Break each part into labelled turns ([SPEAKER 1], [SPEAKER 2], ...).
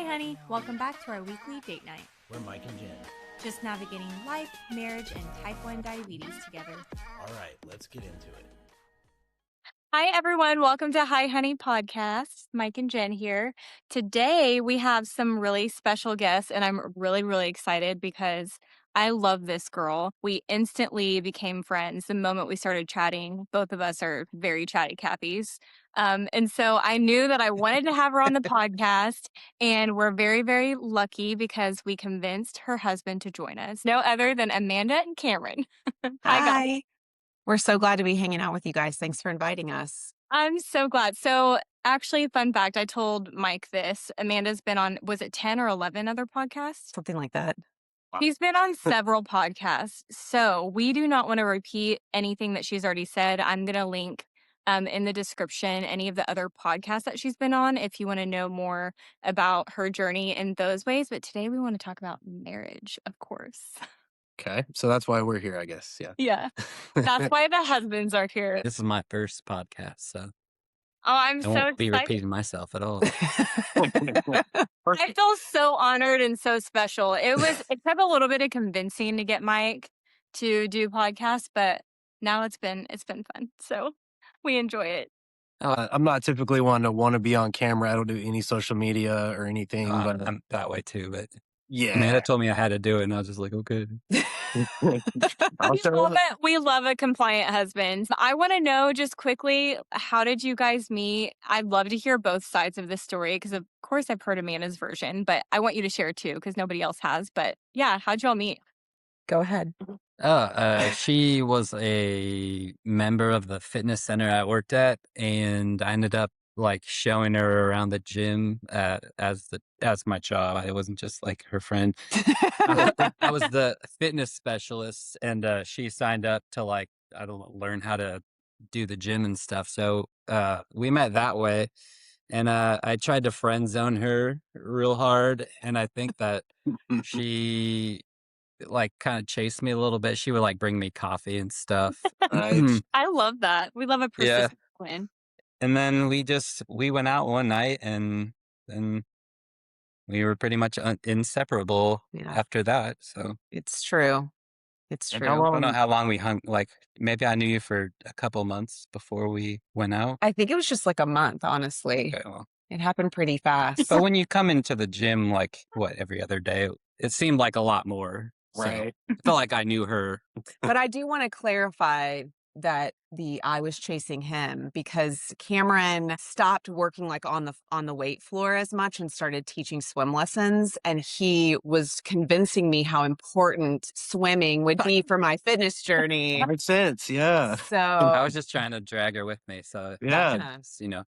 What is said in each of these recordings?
[SPEAKER 1] Hi, honey. Welcome back to our weekly date night.
[SPEAKER 2] We're Mike and Jen.
[SPEAKER 1] Just navigating life, marriage, and type 1 diabetes together.
[SPEAKER 2] All right, let's get into it.
[SPEAKER 1] Hi, everyone. Welcome to Hi, Honey podcast. Mike and Jen here. Today, we have some really special guests, and I'm really, really excited because I love this girl. We instantly became friends the moment we started chatting. Both of us are very chatty Cathy's. And so I knew that I wanted to have her on the podcast, and we're very, very lucky because we convinced her husband to join us. No other than Amanda and Kameron. Hi, guys.
[SPEAKER 3] Hi. We're so glad to be hanging out with you guys. Thanks for inviting us.
[SPEAKER 1] I'm so glad. So actually, fun fact, I told Mike this. Amanda's been on, was it 10 or 11 other podcasts?
[SPEAKER 3] Something like that.
[SPEAKER 1] She's been on several podcasts. So we do not want to repeat anything that she's already said. I'm going to link in the description any of the other podcasts that she's been on if you want to know more about her journey in those ways. But today we want to talk about marriage, of course.
[SPEAKER 4] Okay, so that's why we're here, I guess. Yeah.
[SPEAKER 1] Yeah. That's why the husbands are here.
[SPEAKER 5] This is my first podcast, so
[SPEAKER 1] Oh, I'm
[SPEAKER 5] I
[SPEAKER 1] so
[SPEAKER 5] won't be
[SPEAKER 1] excited.
[SPEAKER 5] repeating myself at all.
[SPEAKER 1] I feel so honored and so special. It took a little bit of convincing to get Mike to do podcasts, but now it's been fun. So we enjoy it.
[SPEAKER 4] I'm not typically one to want to be on camera. I don't do any social media or anything, but
[SPEAKER 5] I'm that way too, but
[SPEAKER 4] yeah.
[SPEAKER 5] Amanda told me I had to do it, and I was just like, okay.
[SPEAKER 1] We love a compliant husband. I want to know just quickly, how did you guys meet? I'd love to hear both sides of this story because, of course, I've heard Amanda's version, but I want you to share too because nobody else has. But yeah, how'd y'all meet?
[SPEAKER 3] Go ahead.
[SPEAKER 5] She was a member of the fitness center I worked at, and I ended up like showing her around the gym as my job. I wasn't just like her friend. I was the fitness specialist, and she signed up to like learn how to do the gym and stuff. So we met that way, and I tried to friend zone her real hard, and I think that she like kind of chased me a little bit. She would like bring me coffee and stuff.
[SPEAKER 4] Right.
[SPEAKER 1] I love that. We love a persistent win.
[SPEAKER 5] And then we went out one night, and then we were pretty much inseparable after that. So
[SPEAKER 3] It's true. It's
[SPEAKER 4] And
[SPEAKER 3] true.
[SPEAKER 4] how
[SPEAKER 5] I
[SPEAKER 4] long-
[SPEAKER 5] don't know how long we hung. Like maybe I knew you for a couple months before we went out.
[SPEAKER 3] I think it was just like a month, honestly.
[SPEAKER 5] Okay, well.
[SPEAKER 3] It happened pretty fast.
[SPEAKER 5] But when you come into the gym, like every other day, it seemed like a lot more. So
[SPEAKER 4] Right.
[SPEAKER 5] I felt like I knew her.
[SPEAKER 3] But I do want to clarify that I was chasing him because Cameron stopped working like on the weight floor as much and started teaching swim lessons, and he was convincing me how important swimming would be for my fitness journey.
[SPEAKER 4] Makes sense. Yeah.
[SPEAKER 3] So
[SPEAKER 5] I was just trying to drag her with me. So
[SPEAKER 4] Yeah.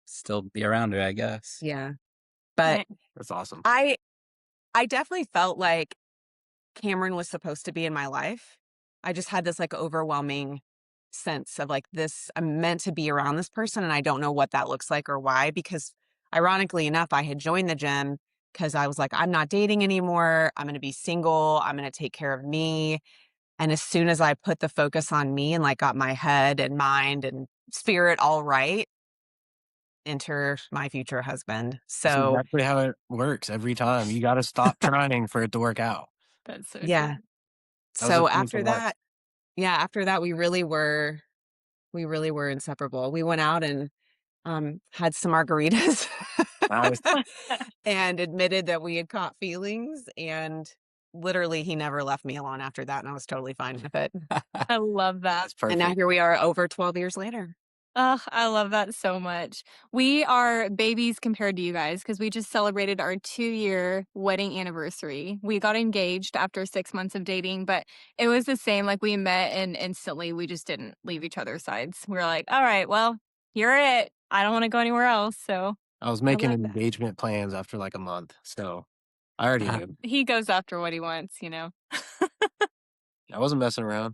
[SPEAKER 5] still be around her, I guess.
[SPEAKER 3] yeah. But
[SPEAKER 4] That's awesome.
[SPEAKER 3] I definitely felt like Cameron was supposed to be in my life. I just had this like overwhelming sense of like this, I'm meant to be around this person, and I don't know what that looks like or why, because ironically enough, I had joined the gym because I was like, I'm not dating anymore. I'm going to be single. I'm going to take care of me. And as soon as I put the focus on me and like got my head and mind and spirit all right, enter my future husband.
[SPEAKER 4] That's
[SPEAKER 3] So
[SPEAKER 4] exactly how it works every time. You got to stop trying for it to work out.
[SPEAKER 1] That's so
[SPEAKER 3] yeah.
[SPEAKER 1] true.
[SPEAKER 4] That was
[SPEAKER 3] So
[SPEAKER 4] a painful
[SPEAKER 3] after
[SPEAKER 4] life.
[SPEAKER 3] after that, we really were inseparable. We went out and had some margaritas
[SPEAKER 4] Nice.
[SPEAKER 3] and admitted that we had caught feelings, and literally he never left me alone after that, and I was totally fine with it.
[SPEAKER 1] I love that.
[SPEAKER 4] That's perfect.
[SPEAKER 3] And now here we are over 12 years later.
[SPEAKER 1] Oh, I love that so much. We are babies compared to you guys because we just celebrated our 2-year wedding anniversary. We got engaged after 6 months of dating, but it was the same. Like we met and instantly we just didn't leave each other's sides. We were like, all right, well, you're it. I don't want to go anywhere else. So
[SPEAKER 4] I was making
[SPEAKER 3] love that.
[SPEAKER 4] engagement plans after like a month. So I already knew.
[SPEAKER 1] he goes after what he wants, you know.
[SPEAKER 4] I wasn't messing around.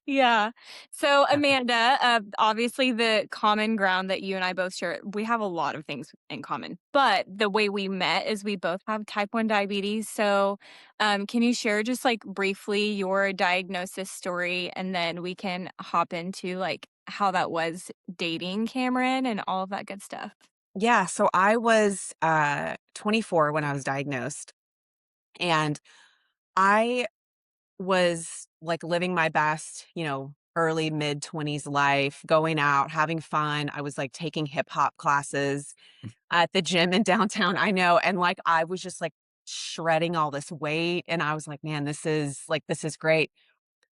[SPEAKER 1] Yeah. So Amanda, obviously the common ground that you and I both share, we have a lot of things in common, but the way we met is we both have type 1 diabetes. So can you share just like briefly your diagnosis story, and then we can hop into like how that was dating Cameron and all of that good stuff?
[SPEAKER 3] Yeah, so I was 24 when I was diagnosed, and I was like living my best, early mid 20s life, going out, having fun. I was like taking hip hop classes at the gym in downtown. I know. And like I was just like shredding all this weight. And I was like, man, this is great.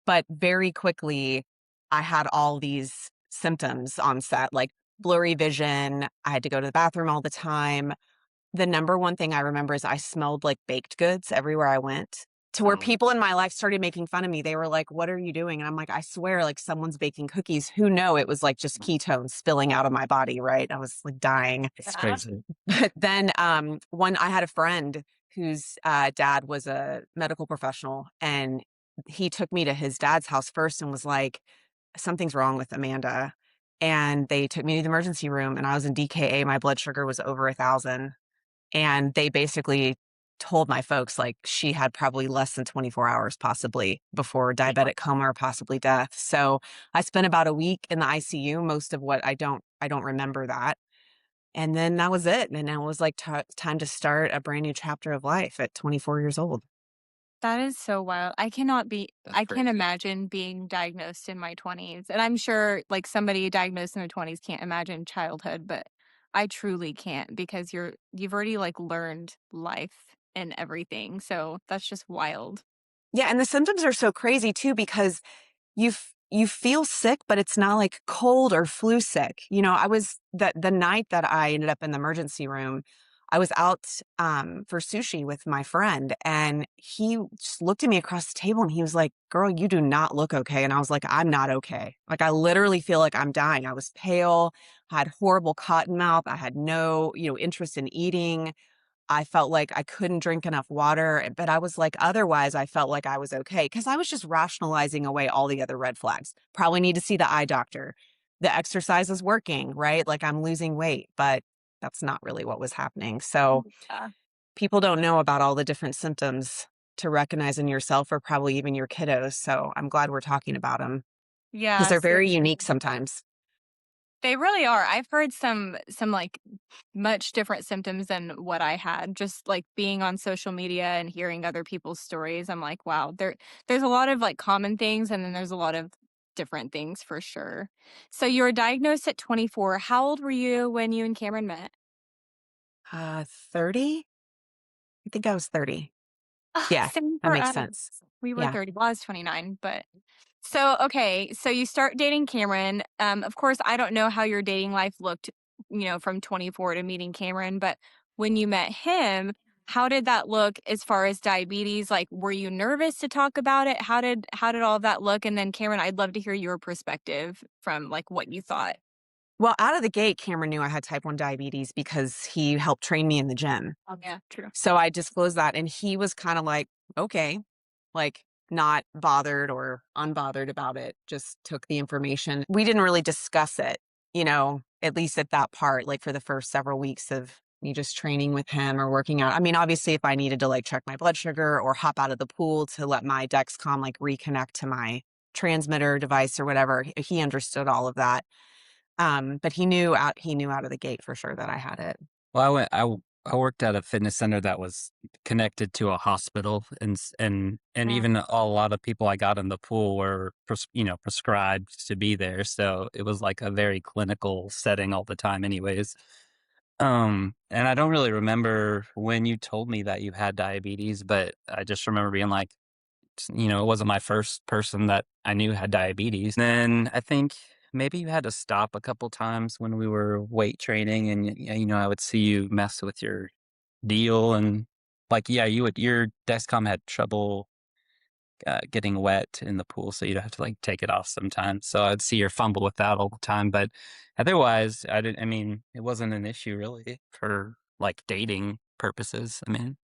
[SPEAKER 3] But very quickly, I had all these symptoms on set, like blurry vision. I had to go to the bathroom all the time. The number one thing I remember is I smelled like baked goods everywhere I went, to where
[SPEAKER 2] Mm.
[SPEAKER 3] people in my life started making fun of me. They were like, "What are you doing?" And I'm like, "I swear, like someone's baking cookies." Who know it was like just ketones spilling out of my body, right? I was like dying.
[SPEAKER 5] It's
[SPEAKER 1] Yeah.
[SPEAKER 5] crazy.
[SPEAKER 3] But then one I had a friend whose dad was a medical professional, and he took me to his dad's house first and was like, "Something's wrong with Amanda." And they took me to the emergency room, and I was in DKA. My blood sugar was over 1,000, and they basically told my folks, like, she had probably less than 24 hours possibly before diabetic coma or possibly death. So I spent about a week in the ICU, most of what I don't remember that. And then that was it. And it was like time to start a brand new chapter of life at 24 years old.
[SPEAKER 1] That is so wild.
[SPEAKER 5] That's
[SPEAKER 1] I can't
[SPEAKER 5] crazy.
[SPEAKER 1] imagine being diagnosed in my 20s. And I'm sure like somebody diagnosed in their 20s can't imagine childhood, but I truly can't because you've already like learned life and everything. So that's just wild.
[SPEAKER 3] Yeah, and the symptoms are so crazy too because you feel sick, but it's not like cold or flu sick. I was the night that I ended up in the emergency room, I was out for sushi with my friend, and he just looked at me across the table and he was like, "Girl, you do not look okay." And I was like, "I'm not okay. Like I literally feel like I'm dying." I was pale, I had horrible cotton mouth, I had no, interest in eating. I felt like I couldn't drink enough water, but I was like, otherwise, I felt like I was okay because I was just rationalizing away all the other red flags. Probably need to see the eye doctor. The exercise is working, right? Like I'm losing weight, but that's not really what was happening. So
[SPEAKER 1] Yeah.
[SPEAKER 3] people don't know about all the different symptoms to recognize in yourself or probably even your kiddos. So I'm glad we're talking about them because
[SPEAKER 1] Yeah.
[SPEAKER 3] they're very unique sometimes.
[SPEAKER 1] They really are. I've heard some like much different symptoms than what I had. Just like being on social media and hearing other people's stories, I'm like, wow, there's a lot of like common things and then there's a lot of different things for sure. So you were diagnosed at 24. How old were you when you and Cameron met?
[SPEAKER 3] 30? I think I was 30.
[SPEAKER 1] Ah,
[SPEAKER 3] Yeah,
[SPEAKER 1] same
[SPEAKER 3] that
[SPEAKER 1] for
[SPEAKER 3] makes
[SPEAKER 1] us.
[SPEAKER 3] sense.
[SPEAKER 1] We were
[SPEAKER 3] Yeah.
[SPEAKER 1] 30. Well, I was 29, but so okay, so you start dating Cameron. Of course, I don't know how your dating life looked, from 24 to meeting Cameron, but when you met him, how did that look as far as diabetes? Like, were you nervous to talk about it? How did all of that look? And then Cameron, I'd love to hear your perspective from like what you thought.
[SPEAKER 3] Well, out of the gate, Cameron knew I had type 1 diabetes because he helped train me in the gym.
[SPEAKER 1] Oh, yeah, true.
[SPEAKER 3] So I disclosed that, and he was kind of like, okay, like not bothered or unbothered about it, just took the information. We didn't really discuss it, at least at that part, like for the first several weeks of me just training with him or working out. I mean, obviously, if I needed to like check my blood sugar or hop out of the pool to let my Dexcom like reconnect to my transmitter device or whatever, he understood all of that. But he knew out of the gate for sure that I had it.
[SPEAKER 5] Well, I worked at a fitness center that was connected to a hospital, and
[SPEAKER 1] Mm.
[SPEAKER 5] even a lot of people I got in the pool were prescribed to be there. So it was like a very clinical setting all the time, anyways. And I don't really remember when you told me that you had diabetes, but I just remember being like, it wasn't my first person that I knew had diabetes. Then I think maybe you had to stop a couple times when we were weight training, and I would see you mess with your deal, and like, yeah, your Dexcom had trouble getting wet in the pool, so you'd have to like take it off sometimes. So I'd see your fumble with that all the time, but otherwise, I didn't. I mean, it wasn't an issue really for like dating purposes. I mean,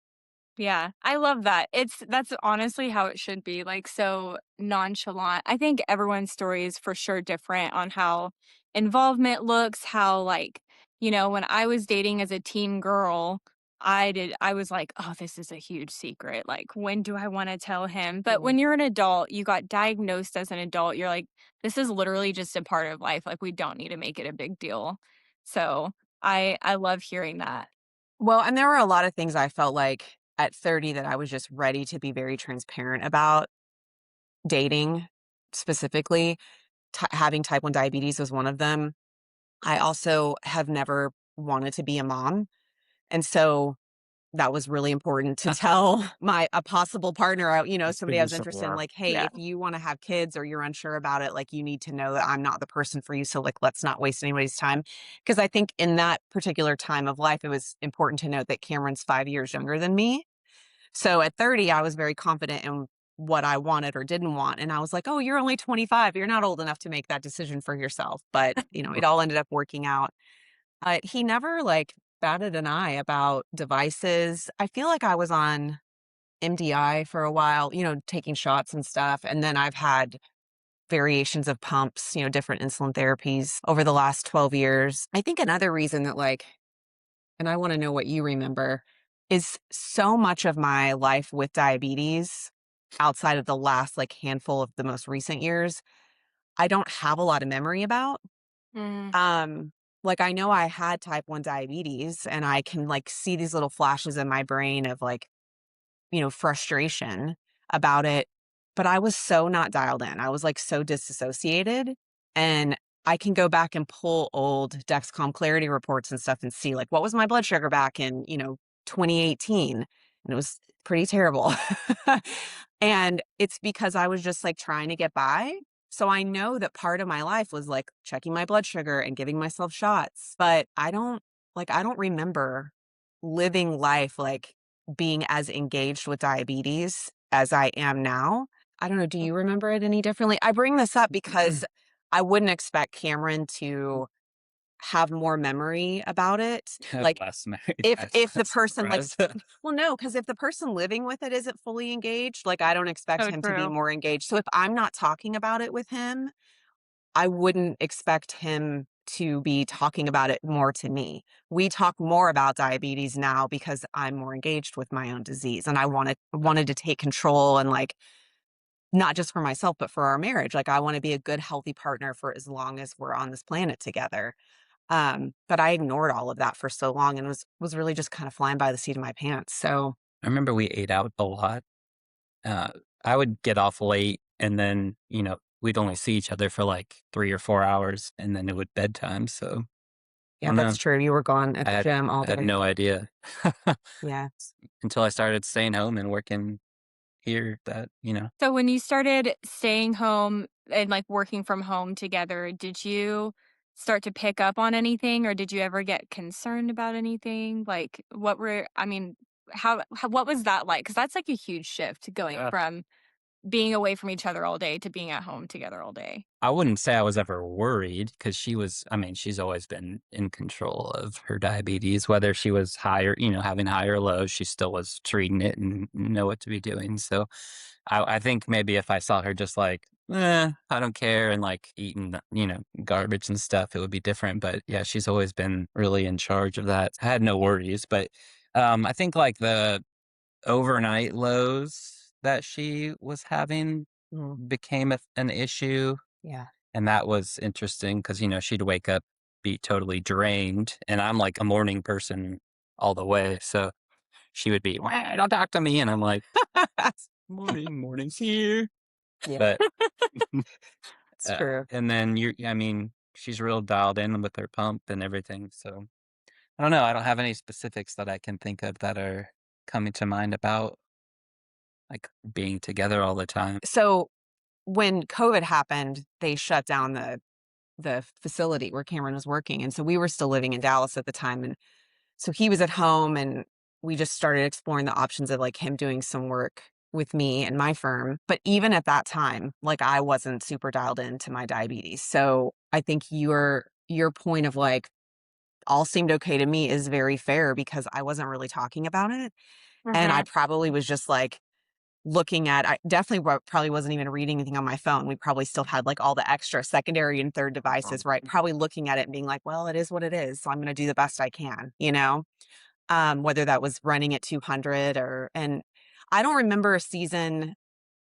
[SPEAKER 1] Yeah, I love that. That's honestly how it should be, like, so nonchalant. I think everyone's story is for sure different on how involvement looks, how, like, when I was dating as a teen girl, I was like, "Oh, this is a huge secret, like, when do I wanna tell him?" But
[SPEAKER 3] Mhm.
[SPEAKER 1] when you're an adult, you got diagnosed as an adult, you're like, "This is literally just a part of life, like, we don't need to make it a big deal." So I love hearing that.
[SPEAKER 3] Well, and there were a lot of things I felt like at 30 that I was just ready to be very transparent about. Dating specifically, having type 1 diabetes was one of them. I also have never wanted to be a mom. And so that was really important to tell a possible partner, somebody I was interested in, like, hey,
[SPEAKER 1] Yeah.
[SPEAKER 3] if you want to have kids or you're unsure about it, like, you need to know that I'm not the person for you. So, like, let's not waste anybody's time. Because I think in that particular time of life, it was important to note that Cameron's 5 years younger than me. So at 30, I was very confident in what I wanted or didn't want. And I was like, oh, you're only 25. You're not old enough to make that decision for yourself. But, it all ended up working out. He never like batted an eye about devices. I feel like I was on MDI for a while, taking shots and stuff. And then I've had variations of pumps, different insulin therapies over the last 12 years. I think another reason that and I want to know what you remember, is so much of my life with diabetes outside of the last like handful of the most recent years, I don't have a lot of memory about.
[SPEAKER 1] Mm.
[SPEAKER 3] Um, like I know I had type 1 diabetes and I can like see these little flashes in my brain of like, frustration about it, but I was so not dialed in. I was like so disassociated, and I can go back and pull old Dexcom clarity reports and stuff and see like what was my blood sugar back in, 2018, and it was pretty terrible. And it's because I was just like trying to get by. So I know that part of my life was like checking my blood sugar and giving myself shots, but I don't remember living life like being as engaged with diabetes as I am now. I don't know, do you remember it any differently? I bring this up because I wouldn't expect Cameron to have more memory about it. Like
[SPEAKER 5] Less married.
[SPEAKER 3] if the
[SPEAKER 5] That's
[SPEAKER 3] person like
[SPEAKER 5] surprised.
[SPEAKER 3] well, no, because if the person living with it isn't fully engaged, like I don't expect
[SPEAKER 1] So
[SPEAKER 3] him to be
[SPEAKER 1] true.
[SPEAKER 3] more engaged. So if I'm not talking about it with him, I wouldn't expect him to be talking about it more to me. We talk more about diabetes now because I'm more engaged with my own disease, and I wanted to take control and like not just for myself but for our marriage. Like I want to be a good healthy partner for as long as we're on this planet together. But I ignored all of that for so long and was really just kind of flying by the seat of my pants. So,
[SPEAKER 5] I remember we ate out a lot. Uh, I would get off late and then, we'd only see each other for like 3 or 4 hours and then it would bedtime. So I
[SPEAKER 3] yeah,
[SPEAKER 5] don't
[SPEAKER 3] that's
[SPEAKER 5] know.
[SPEAKER 3] true. You were gone at
[SPEAKER 5] I
[SPEAKER 3] the
[SPEAKER 5] had
[SPEAKER 3] gym all
[SPEAKER 5] I had
[SPEAKER 3] day.
[SPEAKER 5] no idea
[SPEAKER 3] Yeah.
[SPEAKER 5] until I started staying home and working here that.
[SPEAKER 1] So when you started staying home and like working from home together, did you start to pick up on anything or did you ever get concerned about anything? Like I mean, what was that like? Cuz that's like a huge shift going
[SPEAKER 5] Yeah.
[SPEAKER 1] from being away from each other all day to being at home together all day.
[SPEAKER 5] I wouldn't say I was ever worried because she's always been in control of her diabetes, whether she was higher, having high or low, she still was treating it and know what to be doing. So I think maybe if I saw her just like, I don't care and like eating, garbage and stuff, it would be different. But yeah, she's always been really in charge of that. I had no worries. But I think like the overnight lows that she was having
[SPEAKER 3] Mm,
[SPEAKER 5] became an issue,
[SPEAKER 3] yeah.
[SPEAKER 5] and that was interesting because she'd wake up, be totally drained, and I'm like a morning person all the way, so she would be, "Wah, don't talk to me," and I'm like, Morning's here."
[SPEAKER 3] Yeah,
[SPEAKER 5] But,
[SPEAKER 3] it's true.
[SPEAKER 5] and then she's real dialed in with her pump and everything, so I don't know, I don't have any specifics that I can think of that are coming to mind about, like, being together all the time.
[SPEAKER 3] So when COVID happened, they shut down the facility where Cameron was working, and so we were still living in Dallas at the time, and so he was at home, and we just started exploring the options of like him doing some work with me and my firm. But even at that time, like I wasn't super dialed into my diabetes. So I think your point of like all seemed okay to me is very fair because I wasn't really talking about it. And I
[SPEAKER 1] Mhm.
[SPEAKER 3] probably was just like I definitely probably wasn't even reading anything on my phone. We probably still had like all the extra secondary and third devices, right? Probably looking at it and being like, well, it is what it is. So I'm going to do the best I can, whether that was running at 200 and I don't remember a season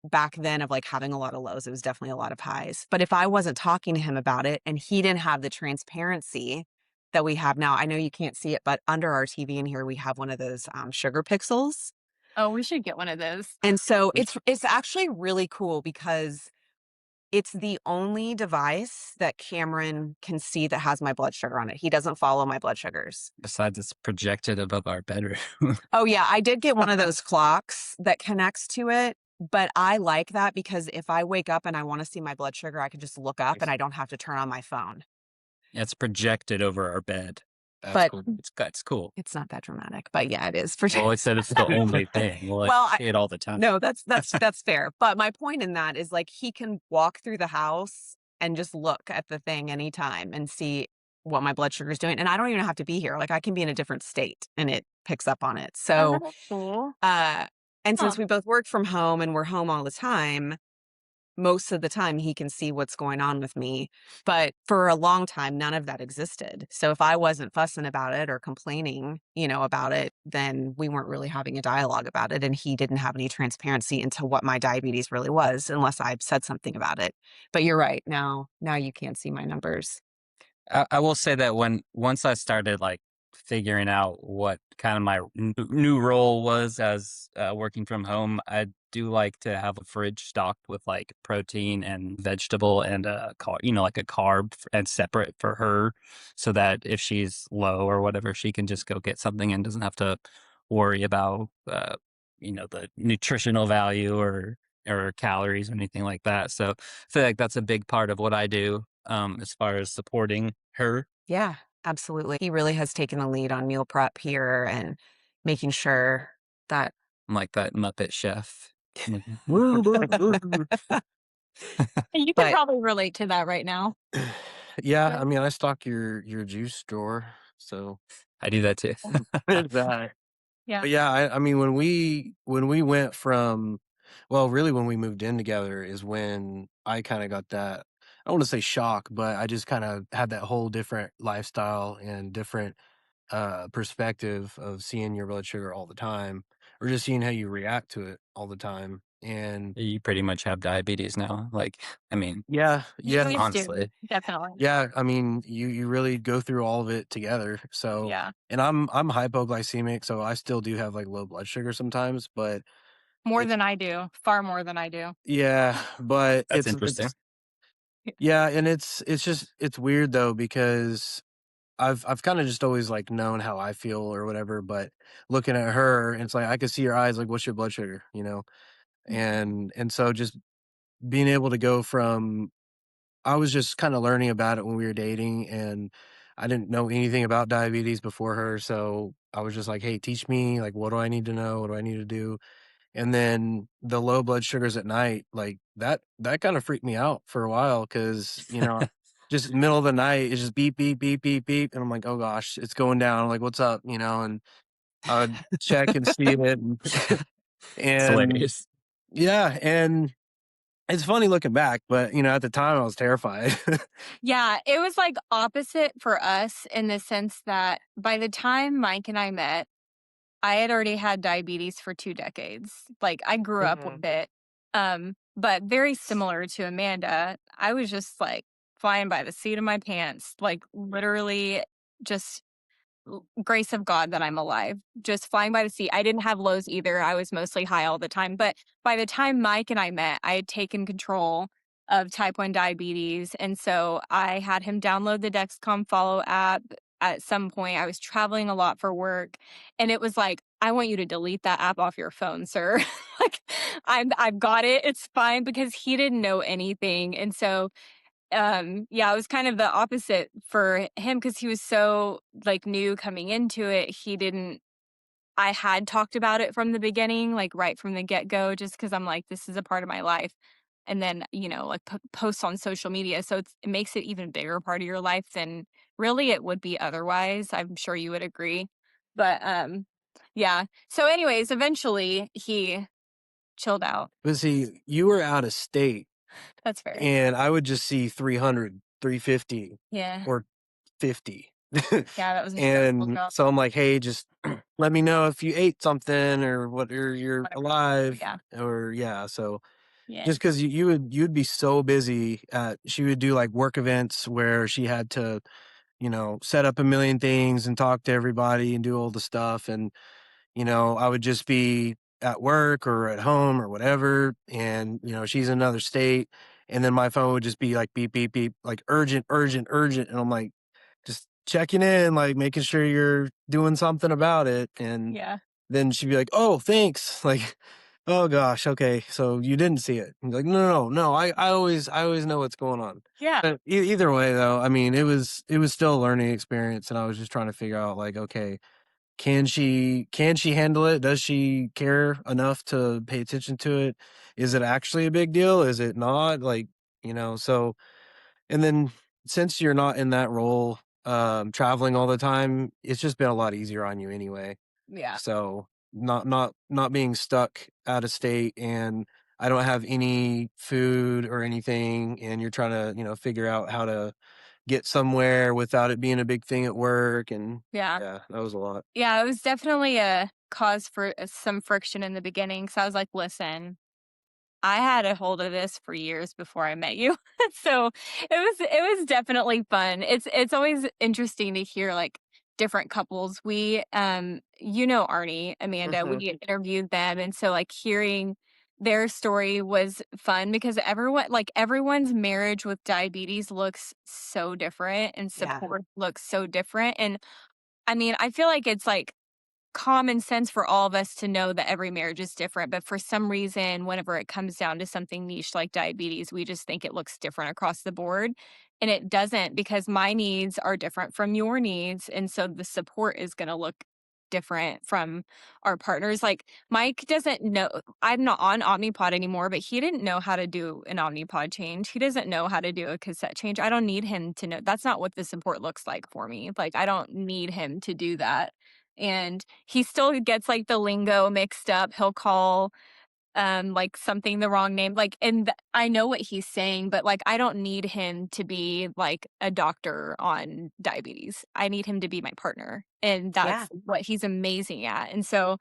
[SPEAKER 3] back then of like having a lot of lows. It was definitely a lot of highs. But if I wasn't talking to him about it and he didn't have the transparency that we have now. I know you can't see it, but under our TV in here, we have one of those sugar pixels.
[SPEAKER 1] Oh, we should get one of those.
[SPEAKER 3] And so it's actually really cool because it's the only device that Cameron can see that has my blood sugar on it. He doesn't follow my blood sugars.
[SPEAKER 5] Besides, it's projected above our bedroom.
[SPEAKER 3] Oh, yeah, I did get one of those clocks that connects to it, but I like that because if I wake up and I wanna see my blood sugar, I can just look up and I don't have to turn on my phone.
[SPEAKER 5] It's projected over our bed.
[SPEAKER 4] That's
[SPEAKER 3] But
[SPEAKER 4] cool.
[SPEAKER 5] It's cool.
[SPEAKER 3] it's not that dramatic, but yeah, it is for
[SPEAKER 5] Well, I said it's the only thing. Well,
[SPEAKER 3] Well,
[SPEAKER 5] I say it all the time.
[SPEAKER 3] No, that's fair. But my point in that is like he can walk through the house and just look at the thing anytime and see what my blood sugar is doing. And I don't even have to be here. Like I can be in a different state and it picks up on it.
[SPEAKER 1] Oh,
[SPEAKER 3] So
[SPEAKER 1] that's cool.
[SPEAKER 3] and
[SPEAKER 1] Huh.
[SPEAKER 3] since we both work from home and we're home all the time, most of the time he can see what's going on with me. But for a long time, none of that existed. So if I wasn't fussing about it or complaining, about it, then we weren't really having a dialogue about it. And he didn't have any transparency into what my diabetes really was unless I said something about it. But you're right. Now you can't see my numbers.
[SPEAKER 5] I will say that once I started like figuring out what kind of my new role was as working from home, I do like to have a fridge stocked with like protein and vegetable and like a carb and separate for her, so that if she's low or whatever, she can just go get something and doesn't have to worry about the nutritional value or calories or anything like that. So I feel like that's a big part of what I do as far as supporting her.
[SPEAKER 3] Yeah, absolutely. He really has taken the lead on meal prep here and making sure that
[SPEAKER 5] I'm like that Muppet chef.
[SPEAKER 1] You can
[SPEAKER 3] but
[SPEAKER 1] probably relate to that right now.
[SPEAKER 4] Yeah,
[SPEAKER 1] Right?
[SPEAKER 4] I mean, I stock your juice drawer, so
[SPEAKER 5] I do that too.
[SPEAKER 4] there's that.
[SPEAKER 1] Yeah.
[SPEAKER 4] But yeah, I mean, when we went from, well, really when we moved in together is when I kind of got that. I don't want to say shock, but I just kind of had that whole different lifestyle and different perspective of seeing your blood sugar all the time, or just seeing how you react to it all the time. And
[SPEAKER 5] You pretty much have diabetes now. Like, I mean,
[SPEAKER 4] yeah,
[SPEAKER 1] You
[SPEAKER 4] yeah,
[SPEAKER 1] guys do.
[SPEAKER 5] honestly,
[SPEAKER 1] Definitely.
[SPEAKER 4] yeah. I mean, you really go through all of it together. So,
[SPEAKER 1] Yeah.
[SPEAKER 4] and I'm hypoglycemic, so I still do have like low blood sugar sometimes, but
[SPEAKER 1] More
[SPEAKER 4] it's
[SPEAKER 1] than I do. Far more than I do.
[SPEAKER 4] yeah, but
[SPEAKER 5] that's interesting.
[SPEAKER 4] yeah, and it's weird though because I've kind of just always like known how I feel or whatever, but looking at her, it's like I could see her eyes like, "What's your blood sugar?" And so just being able to go from, I was just kind of learning about it when we were dating, and I didn't know anything about diabetes before her, so I was just like, "Hey, teach me, like, what do I need to know? What do I need to do?" And then the low blood sugars at night, like that kind of freaked me out for a while because, just middle of the night, it's just beep, beep, beep, beep, beep. And I'm like, oh gosh, it's going down. I'm like, what's up? And I would check and see it. And,
[SPEAKER 5] It's
[SPEAKER 4] and
[SPEAKER 5] hilarious.
[SPEAKER 4] yeah, and it's funny looking back, but at the time I was terrified.
[SPEAKER 1] Yeah, it was like opposite for us in the sense that by the time Mike and I met, I had already had diabetes for 2 decades. Like, I grew up
[SPEAKER 3] Mhm.
[SPEAKER 1] with it, but very similar to Amanda, I was just, like, flying by the seat of my pants, like, literally just grace of God that I'm alive, just flying by the seat. I didn't have lows either. I was mostly high all the time. But by the time Mike and I met, I had taken control of type 1 diabetes. And so I had him download the Dexcom Follow app. At some point, I was traveling a lot for work. And it was like, I want you to delete that app off your phone, sir. Like, I've got it. It's fine because he didn't know anything. And so yeah, it was kind of the opposite for him because he was so, like, new coming into it. He didn't I had talked about it from the beginning, like, right from the get-go, just because 'cause I'm like, "This is a part of my life." And then, like, posts on social media, so it makes it even bigger part of your life than really it would be otherwise. I'm sure you would agree. But, yeah. So anyways, eventually, he chilled out.
[SPEAKER 4] But see, you were out of state,
[SPEAKER 1] That's fair.
[SPEAKER 4] and I would just see 300, 350,
[SPEAKER 1] Yeah.
[SPEAKER 4] or 50.
[SPEAKER 1] Yeah, that was a stressful
[SPEAKER 4] And
[SPEAKER 1] job.
[SPEAKER 4] so I'm like, "Hey, just let me know if you ate something or what, or you're
[SPEAKER 1] Whatever.
[SPEAKER 4] alive."
[SPEAKER 1] Yeah.
[SPEAKER 4] Or yeah, so
[SPEAKER 1] Yeah.
[SPEAKER 4] just 'cause you'd be so busy, she would do, like, work events where she had to set up a million things and talk to everybody and do all the stuff. And, I would just be at work or at home or whatever. And, she's in another state. And then my phone would just be like beep, beep, beep, like urgent, urgent, urgent. And I'm like, just checking in, like making sure you're doing something about it. And
[SPEAKER 1] Yeah.
[SPEAKER 4] then she'd be like, "Oh, thanks." Like, "Oh gosh, okay, so you didn't see it." I'm like, "No, no, no. I always know what's going on."
[SPEAKER 1] Yeah.
[SPEAKER 4] But either way, though, I mean, it was still a learning experience, and I was just trying to figure out, like, okay, can she handle it? Does she care enough to pay attention to it? Is it actually a big deal? Is it not? Like, so and then since you're not in that role, traveling all the time, it's just been a lot easier on you anyway.
[SPEAKER 1] Yeah.
[SPEAKER 4] So not being stuck out of state and I don't have any food or anything and you're trying to, figure out how to get somewhere without it being a big thing at work and
[SPEAKER 1] Yeah.
[SPEAKER 4] yeah, that was a lot.
[SPEAKER 1] Yeah, it was definitely a cause for some friction in the beginning. So I was like, listen, I had a hold of this for years before I met you. So it was definitely fun. It's always interesting to hear like different couples. We Arnie, Amanda,
[SPEAKER 3] Mhm.
[SPEAKER 1] we interviewed them and so like hearing their story was fun because everyone's marriage with diabetes looks so different and
[SPEAKER 3] Yeah.
[SPEAKER 1] support looks so different. And I feel like it's like common sense for all of us to know that every marriage is different, but for some reason, whenever it comes down to something niche like diabetes, we just think it looks different across the board. And it doesn't because my needs are different from your needs. And so the support is going to look different from our partners. Like Mike doesn't know, I'm not on Omnipod anymore, but he didn't know how to do an Omnipod change. He doesn't know how to do a cassette change. I don't need him to know. That's not what the support looks like for me. Like I don't need him to do that and he still gets like the lingo mixed up. He'll call like something the wrong name. Like and I know what he's saying, but like I don't need him to be like a doctor on diabetes. I need him to be my partner. And
[SPEAKER 3] Yeah.
[SPEAKER 1] that's what he's amazing at. And so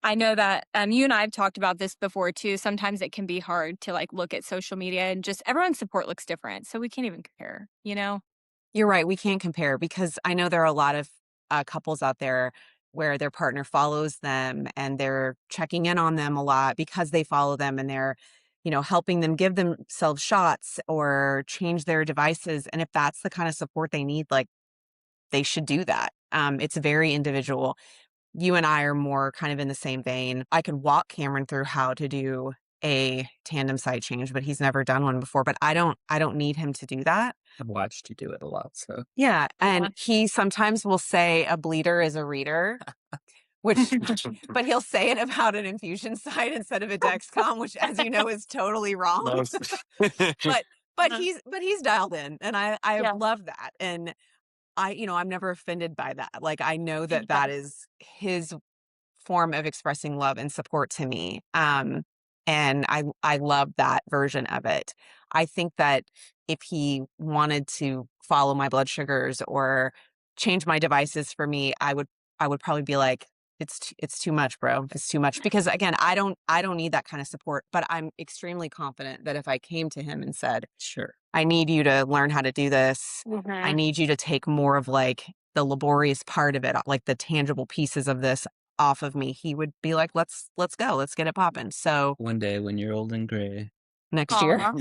[SPEAKER 1] I know that you and I have talked about this before too. Sometimes it can be hard to like look at social media and just everyone's support looks different. So we can't even compare, you know?
[SPEAKER 3] You're right, we can't compare because I know there are a lot of, couples out there where their partner follows them and they're checking in on them a lot because they follow them and they're, helping them give themselves shots or change their devices, and if that's the kind of support they need, like, they should do that. It's very individual. You and I are more kind of in the same vein. I could walk Cameron through how to do a tandem side change, but he's never done one before, but I don't need him to do that.
[SPEAKER 5] I've watched you do it a lot, so
[SPEAKER 3] Yeah,
[SPEAKER 1] Yeah.
[SPEAKER 3] and he sometimes will say a bleeder is a reader, which but he'll say it about an infusion site instead of a Dexcom, which, as you know, is totally wrong.
[SPEAKER 4] Nice.
[SPEAKER 3] But he's dialed in, and I
[SPEAKER 1] Yeah.
[SPEAKER 3] love that, and I'm never offended by that. Like, I know that that is his form of expressing love and support to me. And I love that version of it. I think that if he wanted to follow my blood sugars or change my devices for me, I would probably be like, it's too much, bro. It's too much because again, I don't need that kind of support. But I'm extremely confident that if I came to him and said,
[SPEAKER 5] sure.
[SPEAKER 3] I need you to learn how to do this. I
[SPEAKER 1] Mhm.
[SPEAKER 3] need you to take more of like the laborious part of it, like the tangible pieces of this off of me. He would be like, let's go. Let's get it popping. So
[SPEAKER 5] One day when you're old and gray.
[SPEAKER 3] next year.
[SPEAKER 1] Aw.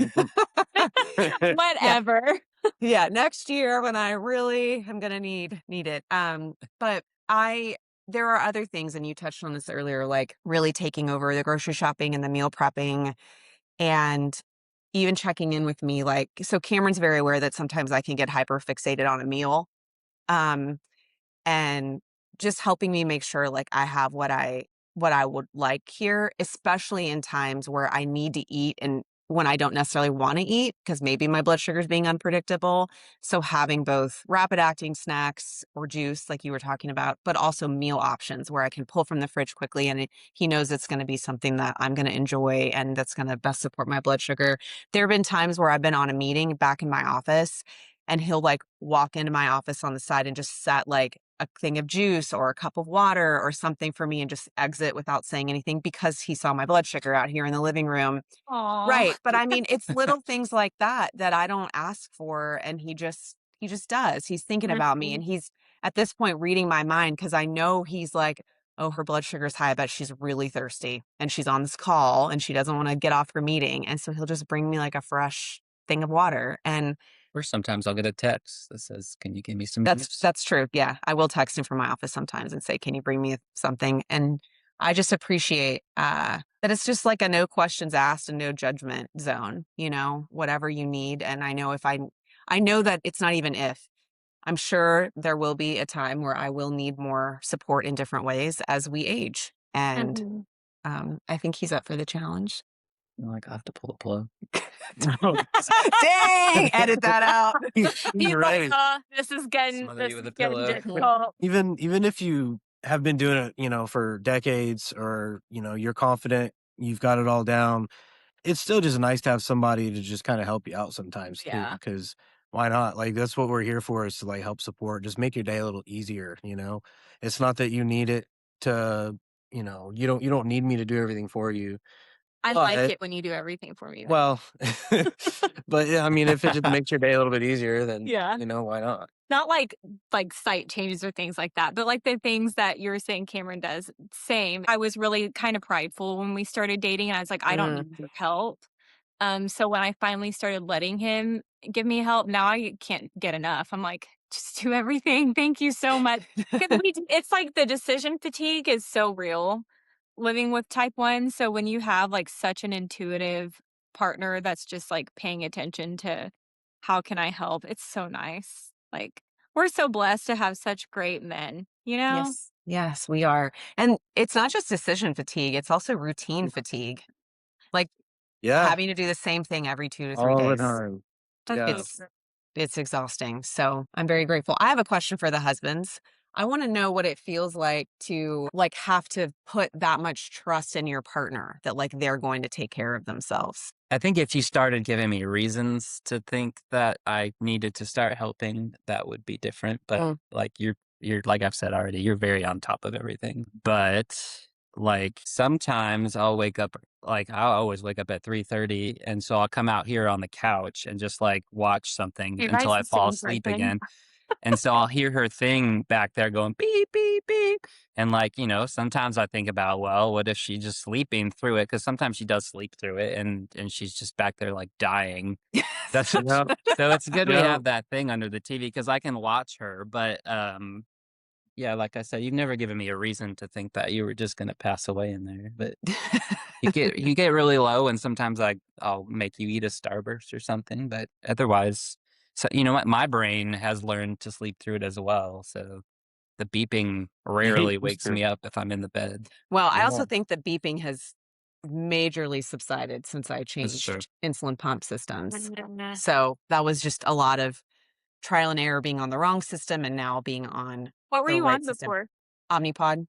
[SPEAKER 3] Yeah.
[SPEAKER 1] Whatever.
[SPEAKER 3] Yeah. Next year when I really am gonna need it. But there are other things, and you touched on this earlier, like really taking over the grocery shopping and the meal prepping and even checking in with me. Like, so Cameron's very aware that sometimes I can get hyper fixated on a meal. Um, and just helping me make sure like I have what I would like here, especially in times where I need to eat and when I don't necessarily want to eat because maybe my blood sugar is being unpredictable. So having both rapid acting snacks or juice like you were talking about, but also meal options where I can pull from the fridge quickly and he knows it's going to be something that I'm going to enjoy and that's going to best support my blood sugar. There have been times where I've been on a meeting back in my office and he'll like walk into my office on the side and just set like a thing of juice or a cup of water or something for me and just exit without saying anything because he saw my blood sugar out here in the living room.
[SPEAKER 1] Aw.
[SPEAKER 3] Right. But I mean, it's little things like that that I don't ask for. And he just, He just does. He's thinking about me, and he's at this point reading my mind because I know he's like, oh, her blood sugar's high. I bet she's really thirsty and she's on this call and she doesn't want to get off her meeting. And so he'll just bring me like a fresh thing of water. And
[SPEAKER 5] Or sometimes I'll get a text that says, "Can you give me some
[SPEAKER 3] that's
[SPEAKER 5] juice?"
[SPEAKER 3] that's true. Yeah. I will text him from my office sometimes and say, can you bring me something? And I just appreciate that it's just like a no questions asked and no judgment zone, whatever you need. And I know I know that it's not even if. I'm sure there will be a time where I will need more support in different ways as we age. And
[SPEAKER 1] Mhm.
[SPEAKER 3] I think he's up for the challenge.
[SPEAKER 5] Like, I have to pull a plug.
[SPEAKER 3] Dang, edit that out.
[SPEAKER 1] He's like,
[SPEAKER 4] Right.
[SPEAKER 5] Smother
[SPEAKER 1] this
[SPEAKER 5] you with
[SPEAKER 1] is
[SPEAKER 5] a
[SPEAKER 1] getting
[SPEAKER 5] pillow.
[SPEAKER 1] difficult.
[SPEAKER 4] Even if you have been doing it, for decades, or, you're confident, you've got it all down, it's still just nice to have somebody to just kind of help you out sometimes too,
[SPEAKER 1] Yeah.
[SPEAKER 4] because why not? Like, that's what we're here for, is to like help support, just make your day a little easier. It's not that you need it to, you don't need me to do everything for you.
[SPEAKER 1] I like
[SPEAKER 4] But
[SPEAKER 1] it when you do everything for me.
[SPEAKER 4] well, but yeah, I mean, if it just makes your day a little bit easier, then
[SPEAKER 1] Yeah.
[SPEAKER 4] why not?
[SPEAKER 1] Not like site changes or things like that, but like the things that you're saying Cameron does, same. I was really kind of prideful when we started dating, and I was like, I don't
[SPEAKER 3] Mm.
[SPEAKER 1] need your help. So when I finally started letting him give me help, now I can't get enough. I'm like, just do everything. Thank you so much. 'Cause it's like the decision fatigue is so real living with type 1. So when you have like such an intuitive partner that's just like paying attention to how can I help, it's so nice. Like, we're so blessed to have such great men, you know?
[SPEAKER 3] Yes. Yes, we are. And it's not just decision fatigue, it's also routine fatigue. Like
[SPEAKER 4] Yeah,
[SPEAKER 3] having to do the same thing every 2 to 3
[SPEAKER 4] all the
[SPEAKER 3] days.
[SPEAKER 4] time.
[SPEAKER 1] That's
[SPEAKER 4] Yeah.
[SPEAKER 1] so
[SPEAKER 3] It's
[SPEAKER 1] true.
[SPEAKER 3] it's exhausting. So, I'm very grateful. I have a question for the husbands. I wanna know what it feels like to, like, have to put that much trust in your partner that, like, they're going to take care of themselves.
[SPEAKER 5] I think if you started giving me reasons to think that I needed to start helping, that would be different. But
[SPEAKER 3] Mm.
[SPEAKER 5] like you're like I've said already, you're very on top of everything. But like sometimes I'll wake up, like I'll always wake up at 3:30, and so I'll come out here on the couch and just like watch something
[SPEAKER 1] You
[SPEAKER 5] until
[SPEAKER 1] guys
[SPEAKER 5] I
[SPEAKER 1] the
[SPEAKER 5] fall
[SPEAKER 1] same
[SPEAKER 5] asleep
[SPEAKER 1] person.
[SPEAKER 5] again. And so I'll hear her thing back there going beep, beep, beep. And like, sometimes I think about, well, what if she just sleeping through it? Cause sometimes she does sleep through it and she's just back there like dying. That's
[SPEAKER 4] Yeah.
[SPEAKER 5] so it's good we
[SPEAKER 4] Yeah.
[SPEAKER 5] have that thing under the TV because I can watch her. But yeah, like I said, you've never given me a reason to think that you were just gonna pass away in there. But you get really low and sometimes I'll make you eat a Starburst or something, but otherwise so you know what? My brain has learned to sleep through it as well, so the beeping
[SPEAKER 4] You get
[SPEAKER 5] rarely
[SPEAKER 4] used
[SPEAKER 5] wakes
[SPEAKER 4] to it.
[SPEAKER 5] me up if I'm in the bed.
[SPEAKER 3] Well, I
[SPEAKER 4] Yeah.
[SPEAKER 3] also think the beeping has majorly subsided since I
[SPEAKER 5] That's true.
[SPEAKER 3] changed insulin pump systems.
[SPEAKER 1] Mhm.
[SPEAKER 3] So, that was just a lot of trial and error being on the wrong system and now being on
[SPEAKER 1] What were
[SPEAKER 3] the
[SPEAKER 1] you
[SPEAKER 3] right
[SPEAKER 1] on
[SPEAKER 3] system.
[SPEAKER 1] before?
[SPEAKER 3] Omnipod.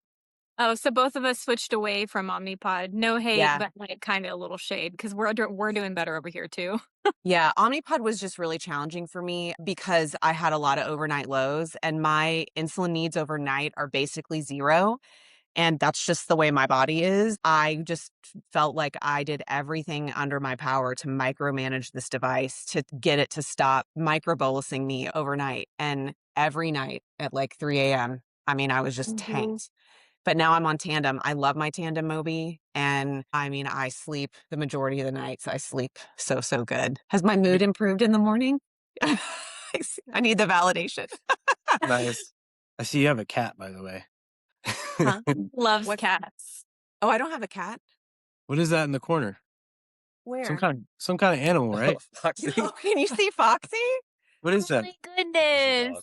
[SPEAKER 1] Oh, so both of us switched away from Omnipod. No hate,
[SPEAKER 3] Yeah.
[SPEAKER 1] but like kind of a little shade because we're doing better over here too.
[SPEAKER 3] Yeah, Omnipod was just really challenging for me because I had a lot of overnight lows and my insulin needs overnight are basically 0, and that's just the way my body is. I just felt like I did everything under my power to micromanage this device to get it to stop microbolusing me overnight, and every night at, like, 3 a.m., I mean, I was just
[SPEAKER 1] Mhm.
[SPEAKER 3] tanked. But now I'm on Tandem. I love my Tandem Mobi, and, I mean, I sleep the majority of the nights. I sleep so, so good. Has my mood improved in the morning? I need the validation.
[SPEAKER 4] Nice. I see you have a cat, by the way.
[SPEAKER 1] Huh? Loves
[SPEAKER 3] What's
[SPEAKER 1] cats.
[SPEAKER 3] Oh, I don't have a cat?
[SPEAKER 4] What is that in the corner? Some
[SPEAKER 3] Where?
[SPEAKER 4] kind of animal,
[SPEAKER 5] Oh,
[SPEAKER 4] right?
[SPEAKER 5] Foxy.
[SPEAKER 3] Oh, can you see Foxy?
[SPEAKER 4] What is
[SPEAKER 1] Oh
[SPEAKER 4] that?
[SPEAKER 1] my
[SPEAKER 5] It's a
[SPEAKER 1] goodness.
[SPEAKER 5] dog.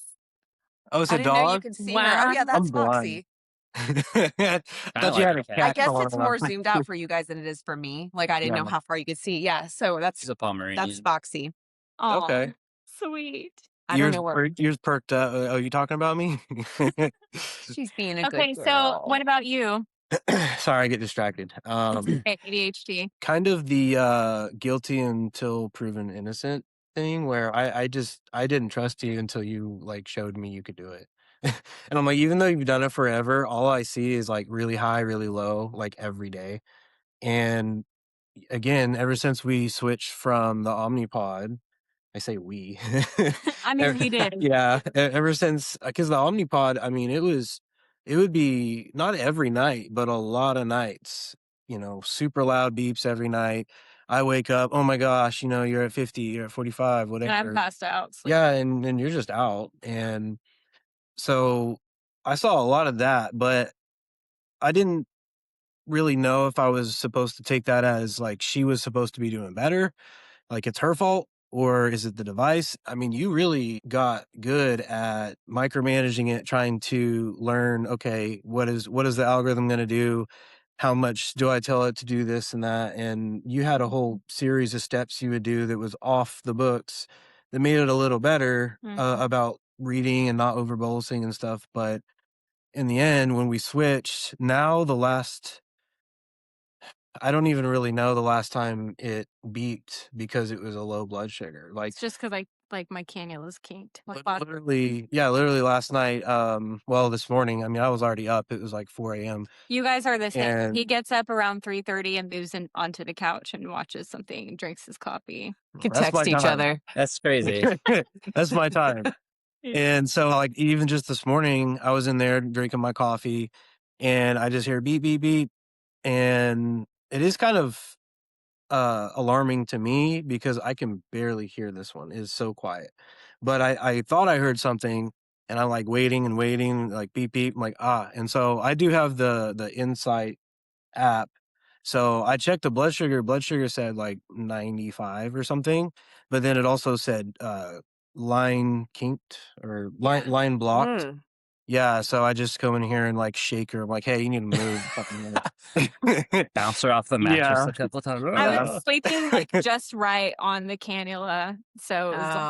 [SPEAKER 4] Oh, it's
[SPEAKER 3] I
[SPEAKER 4] a
[SPEAKER 3] didn't know you
[SPEAKER 4] dog?
[SPEAKER 3] could see her. Oh,
[SPEAKER 1] Wow.
[SPEAKER 3] yeah,
[SPEAKER 4] I'm
[SPEAKER 3] that's
[SPEAKER 4] blind.
[SPEAKER 3] Foxy.
[SPEAKER 4] I
[SPEAKER 5] Kinda
[SPEAKER 4] thought you
[SPEAKER 5] like
[SPEAKER 4] had
[SPEAKER 5] a
[SPEAKER 4] a
[SPEAKER 3] I
[SPEAKER 5] cat.
[SPEAKER 4] cat
[SPEAKER 3] guess
[SPEAKER 4] crawling
[SPEAKER 3] it's
[SPEAKER 4] around.
[SPEAKER 3] more zoomed out for you guys than it is for me. Like, I didn't
[SPEAKER 4] Yeah.
[SPEAKER 3] know how far you could see. Yeah, so
[SPEAKER 5] She's a
[SPEAKER 3] that's
[SPEAKER 5] Pomeranian.
[SPEAKER 3] Foxy.
[SPEAKER 1] Oh,
[SPEAKER 4] Okay.
[SPEAKER 1] sweet.
[SPEAKER 3] I don't know where
[SPEAKER 4] Ears perked up. Oh, you talking about me?
[SPEAKER 3] she's being a good
[SPEAKER 1] Okay, so
[SPEAKER 3] girl.
[SPEAKER 1] what about you?
[SPEAKER 4] Sorry, I get distracted.
[SPEAKER 3] It's okay.
[SPEAKER 1] ADHD.
[SPEAKER 4] Kind of the guilty until proven innocent thing, where I didn't trust you until you like showed me you could do it. And I'm like, even though you've done it forever, all I see is like really high, really low, like every day. And again, ever since we switched from the Omnipod, I say we.
[SPEAKER 1] I mean, we did.
[SPEAKER 4] Yeah, ever since because the Omnipod, I mean, it would be not every night, but a lot of nights. Super loud beeps every night. I wake up, oh my gosh, you're at 50, you're at 45,
[SPEAKER 1] And I'm
[SPEAKER 4] whatever.
[SPEAKER 1] passed out
[SPEAKER 4] Yeah,
[SPEAKER 1] sleeping.
[SPEAKER 4] and you're just out, and so I saw a lot of that, but I didn't really know if I was supposed to take that as like she was supposed to be doing better, like it's her fault, or is it the device? I mean, you really got good at micromanaging it, trying to learn, okay, what is the algorithm going to do? How much do I tell it to do this and that? And you had a whole series of steps you would do that was off the books that made it a little better
[SPEAKER 1] Mhm.
[SPEAKER 4] about reading and not over bolusing and stuff. But in the end, when we switched, now I don't even really know the last time it beeped because it was a low blood sugar. Like
[SPEAKER 1] It's just because my cannula's kinked. Like, last
[SPEAKER 4] literally last night, well, this morning, I mean, I was already up. It was like 4 AM.
[SPEAKER 1] you guys are the same.
[SPEAKER 4] And
[SPEAKER 1] He gets up around 3:30 and moves onto the couch and watches something and drinks his coffee.
[SPEAKER 3] Could
[SPEAKER 4] that's my
[SPEAKER 3] text each
[SPEAKER 4] time.
[SPEAKER 3] other.
[SPEAKER 5] That's crazy.
[SPEAKER 4] That's my time.
[SPEAKER 1] Yeah.
[SPEAKER 4] And so, like, even just this morning, I was in there drinking my coffee and I just hear beep, beep, beep. And it is kind of alarming to me because I can barely hear this one. It's so quiet. But I thought I heard something and I'm like waiting and waiting, like beep beep. I'm like, ah. And so I do have the Insight app. So I checked the blood sugar. Blood sugar said like 95 or something, but then it also said line kinked or line blocked.
[SPEAKER 3] Mm.
[SPEAKER 4] Yeah, so I just go in here and like shake her. I'm like, hey, you need to move. Fucking
[SPEAKER 5] Bounce her off the mattress
[SPEAKER 4] yeah.
[SPEAKER 5] a couple times.
[SPEAKER 1] I
[SPEAKER 4] Yeah.
[SPEAKER 1] was sleeping like just right on the cannula. So it was like,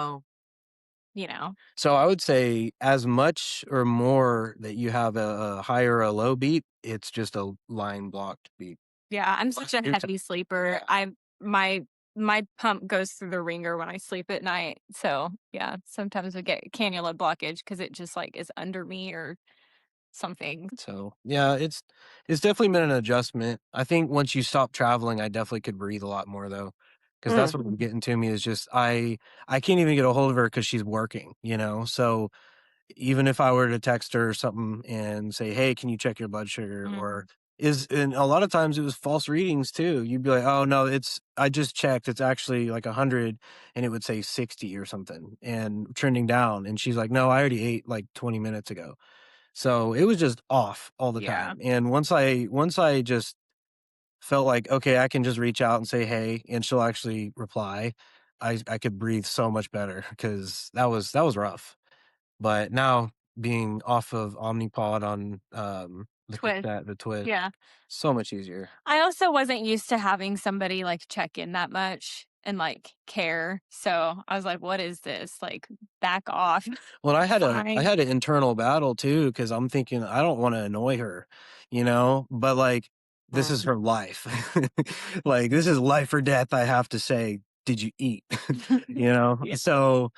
[SPEAKER 3] Oh,
[SPEAKER 4] So I would say as much or more that you have a high or a low beat, it's just a line blocked beat.
[SPEAKER 1] yeah, I'm such a heavy sleeper. My pump goes through the ringer when I sleep at night. So yeah, sometimes I get cannula blockage because it just like is under me or something.
[SPEAKER 4] So yeah, it's definitely been an adjustment. I think once you stop traveling, I definitely could breathe a lot more though. Because that's
[SPEAKER 3] mm.
[SPEAKER 4] what was getting to me is just I can't even get a hold of her because she's working. So even if I were to text her or something and say, "Hey, can you check your blood sugar?"
[SPEAKER 1] Mm.
[SPEAKER 4] or and a lot of times it was false readings too. You'd be like, "Oh no, I just checked. It's actually like 100," and it would say 60 or something and trending down. And she's like, "No, I already ate like 20 minutes ago." So it was just off all the
[SPEAKER 1] Yeah.
[SPEAKER 4] time. And once I just felt like, okay, I can just reach out and say, "Hey," and she'll actually reply. I could breathe so much better because that was rough. But now being off of Omnipod on,
[SPEAKER 1] Twist.
[SPEAKER 4] the Twist,
[SPEAKER 1] Yeah.
[SPEAKER 4] so much easier.
[SPEAKER 1] I also wasn't used to having somebody like check in that much and like care. So I was like, what is this? Like, back off.
[SPEAKER 4] Well, I had a I
[SPEAKER 1] Fine.
[SPEAKER 4] had an internal battle too because I'm thinking I don't wanna annoy her, but, like, this is
[SPEAKER 3] Mm.
[SPEAKER 4] her life. Like, this is life or death, I have to say, "Did you eat?" You know?
[SPEAKER 1] Yeah.
[SPEAKER 4] So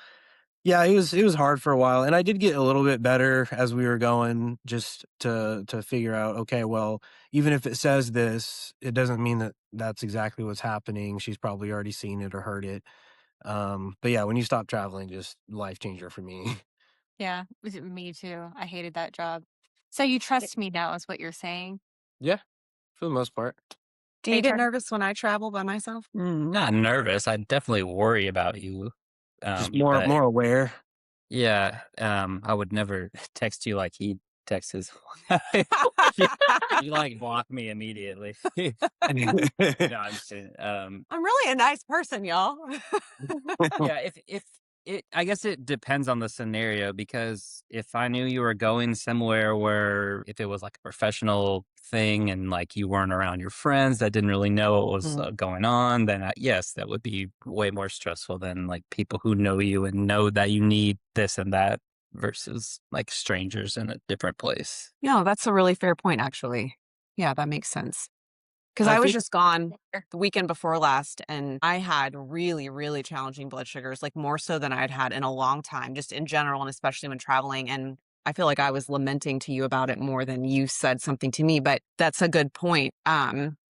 [SPEAKER 4] yeah, it was hard for a while, and I did get a little bit better as we were going just to figure out, okay, well, even if it says this, it doesn't mean that that's exactly what's happening. She's probably already seen it or heard it. But yeah, when you stop traveling, just life changer for me.
[SPEAKER 1] Yeah. Me too. I hated that job. So you trust me now, is what you're saying.
[SPEAKER 4] Yeah, for the most part.
[SPEAKER 3] Do you
[SPEAKER 1] They
[SPEAKER 3] get
[SPEAKER 1] turn.
[SPEAKER 3] nervous when I travel by myself?
[SPEAKER 5] Not nervous. I definitely worry about you.
[SPEAKER 4] Just more
[SPEAKER 5] But
[SPEAKER 4] more aware.
[SPEAKER 5] yeah, I would never text you like he texts his. you, you like block me immediately. No, I'm just kidding.
[SPEAKER 3] I'm really a nice person, y'all.
[SPEAKER 5] Yeah, if it, I guess it depends on the scenario because if I knew you were going somewhere where if it was like a professional thing and like you weren't around your friends that didn't really know what was
[SPEAKER 3] Mm.
[SPEAKER 5] going on, then yes, that would be way more stressful than like people who know you and know that you need this and that versus like strangers in a different place.
[SPEAKER 3] No, that's a really fair point, actually. Yeah, that makes sense. Because
[SPEAKER 4] I
[SPEAKER 3] I was
[SPEAKER 4] think
[SPEAKER 3] just gone the weekend before last, and I had really, really challenging blood sugars, like more so than I'd had in a long time, just in general, and especially when traveling. And I feel like I was lamenting to you about it more than you said something to me, but that's a good point.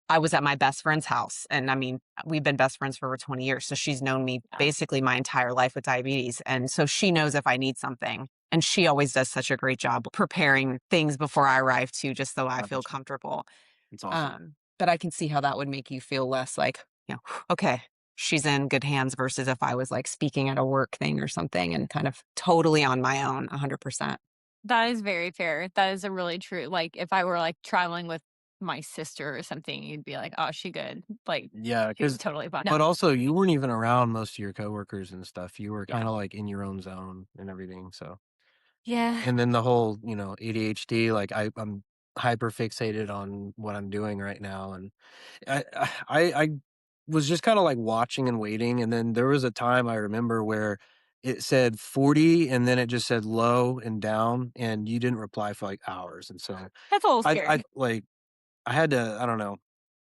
[SPEAKER 3] I was at my best friend's house. And I mean, we've been best friends for over 20 years. So she's known me
[SPEAKER 1] Yeah.
[SPEAKER 3] basically my entire life with diabetes. And so she knows if I need something. And she always does such a great job preparing things before I arrive too, just so I feel
[SPEAKER 4] Gotcha.
[SPEAKER 3] comfortable.
[SPEAKER 4] It's awesome.
[SPEAKER 3] But I can see how that would make you feel less like, okay, she's in good hands versus if I was like speaking at a work thing or something and kind of totally on my own 100%.
[SPEAKER 1] That is very fair. That is a really true like, if I were, like, traveling with my sister or something, you'd be like, "Oh, she good." Like,
[SPEAKER 4] Yeah,
[SPEAKER 1] she's
[SPEAKER 4] because
[SPEAKER 1] totally fine.
[SPEAKER 4] but
[SPEAKER 1] No.
[SPEAKER 4] also you weren't even around most of your coworkers and stuff. You were
[SPEAKER 1] Yeah.
[SPEAKER 4] kinda, like, in your own zone and everything, so
[SPEAKER 1] Yeah.
[SPEAKER 4] and then the whole, ADHD, like, I'm hyper fixated on what I'm doing right now, and I was just kinda, like, watching and waiting, and then there was a time I remember where it said 40, and then it just said low and down, and you didn't reply for, like, hours, and so
[SPEAKER 1] That's a little
[SPEAKER 4] I
[SPEAKER 1] scary.
[SPEAKER 4] like, I had to, I don't know,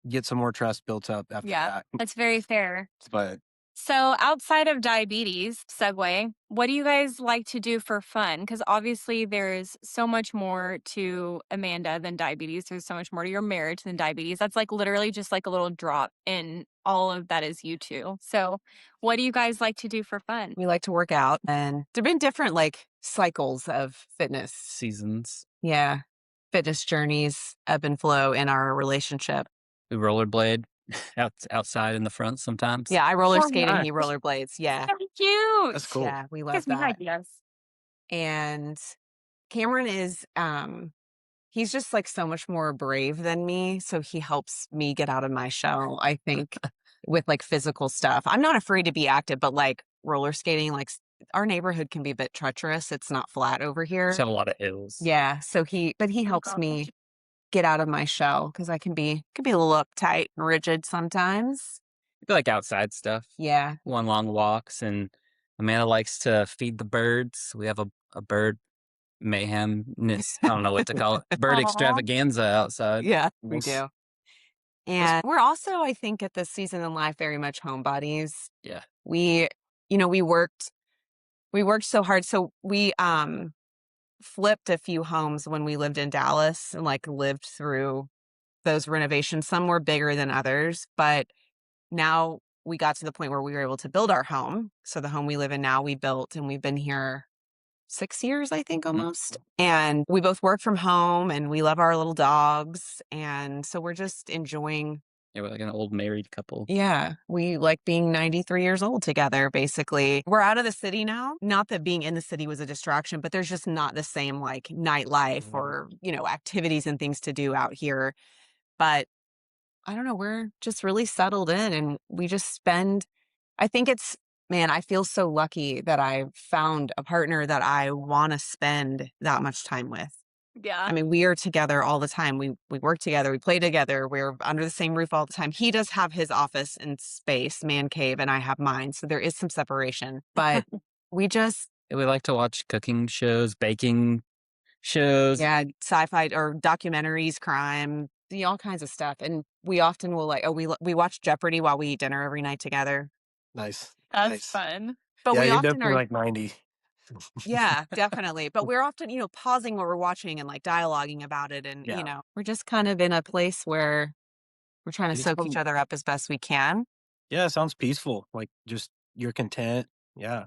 [SPEAKER 4] get some more trust built up after
[SPEAKER 1] Yeah,
[SPEAKER 4] that,
[SPEAKER 1] that's very fair.
[SPEAKER 4] but
[SPEAKER 1] So, outside of diabetes, segue, what do you guys like to do for fun? Because obviously, there's so much more to Amanda than diabetes. There's so much more to your marriage than diabetes. That's like literally just like a little drop in all of that is you two. So, what do you guys like to do for fun?
[SPEAKER 3] We like to work out and there've been different like cycles of fitness.
[SPEAKER 5] Seasons.
[SPEAKER 3] Yeah. Fitness journeys, ebb and flow in our relationship.
[SPEAKER 5] We rollerblade outside in the front sometimes.
[SPEAKER 3] Yeah, I roller
[SPEAKER 1] Oh,
[SPEAKER 3] skate and
[SPEAKER 1] yeah.
[SPEAKER 3] he rollerblades. Yeah.
[SPEAKER 1] So
[SPEAKER 4] that's
[SPEAKER 1] cute.
[SPEAKER 4] cool.
[SPEAKER 3] Yeah, we love
[SPEAKER 1] Gives me
[SPEAKER 3] that.
[SPEAKER 1] ideas.
[SPEAKER 3] And Cameron is he's just like so much more brave than me, so he helps me get out of my shell, I think, with like physical stuff. I'm not afraid to be active, but like roller skating, like our neighborhood can be a bit treacherous. It's not flat over
[SPEAKER 5] Just
[SPEAKER 3] here.
[SPEAKER 5] have a lot of hills.
[SPEAKER 3] Yeah, so he
[SPEAKER 1] Oh,
[SPEAKER 3] helps
[SPEAKER 1] gosh.
[SPEAKER 3] me get out of my shell because I can be a little uptight and rigid sometimes.
[SPEAKER 5] I feel like outside stuff.
[SPEAKER 3] Yeah.
[SPEAKER 5] Go on long walks, and Amanda likes to feed the birds. We have a bird mayhemness. I don't know what to call it. Bird
[SPEAKER 1] Aw.
[SPEAKER 5] extravaganza outside.
[SPEAKER 3] Yeah, we
[SPEAKER 4] Nice.
[SPEAKER 3] do. And we're also, I think, at this season in life very much homebodies.
[SPEAKER 5] Yeah.
[SPEAKER 3] We, we worked so hard. So we flipped a few homes when we lived in Dallas and like lived through those renovations. Some were bigger than others, but now we got to the point where we were able to build our home. So the home we live in now, we built and we've been here 6 years, I think,
[SPEAKER 5] Mhm.
[SPEAKER 3] almost. And we both work from home and we love our little dogs. And so we're just enjoying.
[SPEAKER 5] Yeah, we're like an old married couple.
[SPEAKER 3] Yeah, we like being 93 years old together, basically. We're out of the city now. Not that being in the city was a distraction, but there's just not the same like nightlife
[SPEAKER 4] Mhm.
[SPEAKER 3] or, activities and things to do out here. But I don't know, we're just really settled in and we just spend, I think it's, man, I feel so lucky that I found a partner that I want to spend that much time with.
[SPEAKER 1] Yeah.
[SPEAKER 3] I mean, we are together all the time. We work together, we play together, we're under the same roof all the time. He does have his office and space, man cave, and I have mine. So there is some separation. But we just,
[SPEAKER 5] We like to watch cooking shows, baking shows.
[SPEAKER 3] yeah, sci-fi or documentaries, crime, all kinds of stuff. And we often will like, we watch Jeopardy while we eat dinner every night together.
[SPEAKER 4] Nice.
[SPEAKER 1] That's
[SPEAKER 4] Nice.
[SPEAKER 1] fun.
[SPEAKER 3] But
[SPEAKER 4] Yeah,
[SPEAKER 3] we
[SPEAKER 4] you're
[SPEAKER 3] often
[SPEAKER 4] definitely
[SPEAKER 3] are,
[SPEAKER 4] like 90.
[SPEAKER 3] yeah, definitely. But we're often, pausing what we're watching and like dialoguing about it. And,
[SPEAKER 5] Yeah.
[SPEAKER 3] we're just kind of in a place where we're trying to
[SPEAKER 4] It
[SPEAKER 3] soak each
[SPEAKER 4] sounds
[SPEAKER 3] other up as best we can.
[SPEAKER 4] Yeah, it sounds peaceful, like, just you're content. Yeah,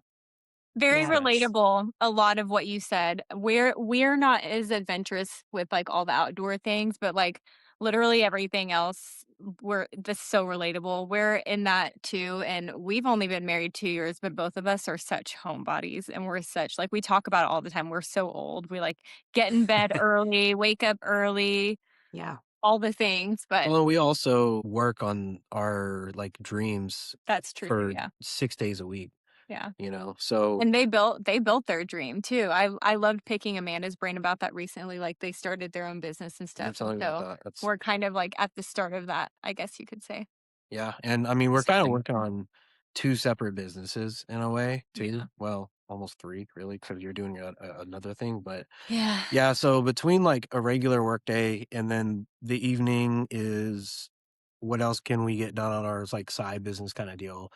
[SPEAKER 1] Very
[SPEAKER 4] that's
[SPEAKER 3] Yeah.
[SPEAKER 4] nice.
[SPEAKER 1] relatable, a lot of what you said. We're not as adventurous with, like, all the outdoor things, but, like, literally everything else, we're that's so relatable. We're in that too, and we've only been married 2 years, but both of us are such homebodies, and we're such like, we talk about it all the time. We're so old. We, like, get in bed early, wake up early,
[SPEAKER 3] Yeah.
[SPEAKER 1] all the things, but
[SPEAKER 4] Well, and we also work on our, like, dreams
[SPEAKER 1] that's true too,
[SPEAKER 4] for
[SPEAKER 1] yeah.
[SPEAKER 4] 6 days a week,
[SPEAKER 1] Yeah.
[SPEAKER 4] so
[SPEAKER 1] And they built their dream too. I loved picking Amanda's brain about that recently, like, they started their own business and
[SPEAKER 4] you're
[SPEAKER 1] stuff, and
[SPEAKER 4] telling me about
[SPEAKER 1] so
[SPEAKER 4] that, that's
[SPEAKER 1] we're kind of, like, at the start of that, I guess you could say.
[SPEAKER 4] yeah, and, I mean, we're kinda
[SPEAKER 5] Exciting.
[SPEAKER 4] working on 2 separate businesses in a way
[SPEAKER 5] Yeah.
[SPEAKER 4] too. Well, almost 3 really, because 'cause you're doing another thing, but
[SPEAKER 1] Yeah.
[SPEAKER 4] yeah, so between, like, a regular workday and then the evening is what else can we get done on our, like, side business kinda deal,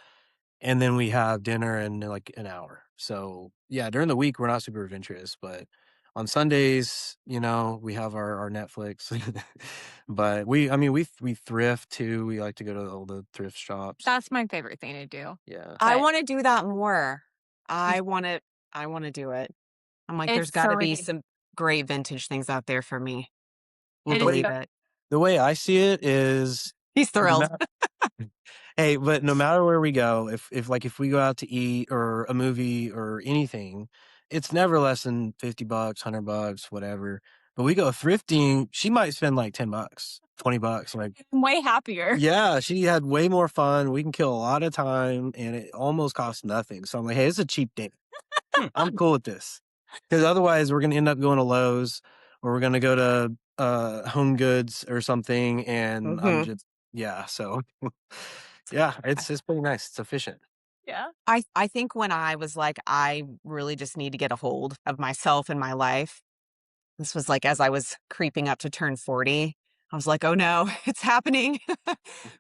[SPEAKER 4] and then we have dinner in, like, an hour. So, yeah, during the week, we're not super adventurous, but On Sundays, you know, we have our Netflix. But we thrift too. We like to go to all the thrift shops.
[SPEAKER 1] That's my favorite thing to do.
[SPEAKER 4] Yeah.
[SPEAKER 3] I
[SPEAKER 1] But
[SPEAKER 3] wanna do that more. I wanna I wanna do it. I'm like, there's
[SPEAKER 1] it's so
[SPEAKER 3] gotta be
[SPEAKER 1] ridiculous.
[SPEAKER 3] some great vintage things out there for me.
[SPEAKER 4] Well,
[SPEAKER 3] Won't
[SPEAKER 1] It is
[SPEAKER 3] believe
[SPEAKER 1] so
[SPEAKER 3] it.
[SPEAKER 4] the way I see it is
[SPEAKER 3] He's
[SPEAKER 4] no
[SPEAKER 3] thrilled.
[SPEAKER 4] matter hey, but no matter where we go, if we go out to eat or a movie or anything, it's never less than $50, $100, whatever. But we go thrifting, she might spend like $10, $20. Like,
[SPEAKER 1] I'm way happier.
[SPEAKER 4] yeah, she had way more fun. We can kill a lot of time and it almost costs nothing. So I'm like, hey, it's a cheap date. I'm cool with this. Because otherwise we're gonna end up going to Lowe's or we're gonna go to Home Goods or something and I'm
[SPEAKER 3] Mhm.
[SPEAKER 4] just yeah, so yeah, it's pretty nice. It's efficient.
[SPEAKER 1] Yeah.
[SPEAKER 3] I think when I was like, I really just need to get a hold of myself and my life. This was like as I was creeping up to turn 40. I was like, "Oh no, it's happening."